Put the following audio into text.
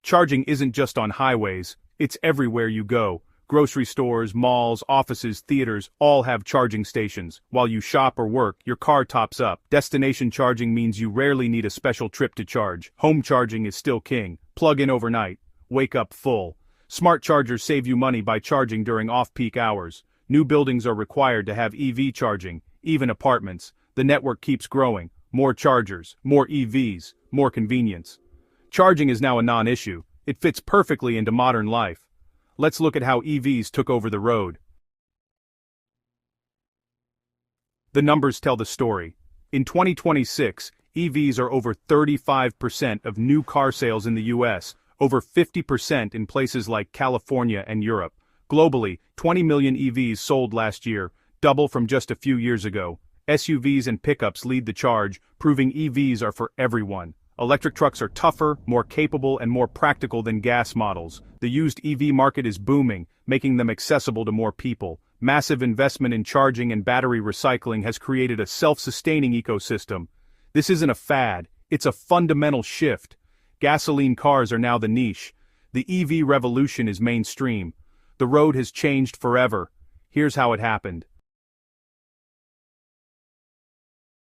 Charging isn't just on highways, it's everywhere you go. Grocery stores, malls, offices, theaters, all have charging stations. While you shop or work, your car tops up. Destination charging means you rarely need a special trip to charge. Home charging is still king. Plug in overnight. Wake up full. Smart chargers save you money by charging during off-peak hours. New buildings are required to have EV charging, even apartments. The network keeps growing. More chargers, more EVs, more convenience. Charging is now a non-issue. It fits perfectly into modern life. Let's look at how EVs took over the road. The numbers tell the story. In 2026, EVs are over 35% of new car sales in the US, over 50% in places like California and Europe. Globally, 20 million EVs sold last year, double from just a few years ago. SUVs and pickups lead the charge, proving EVs are for everyone. Electric trucks are tougher, more capable, and more practical than gas models. The used EV market is booming, making them accessible to more people. Massive investment in charging and battery recycling has created a self-sustaining ecosystem. This isn't a fad, it's a fundamental shift. Gasoline cars are now the niche. The EV revolution is mainstream. The road has changed forever. Here's how it happened.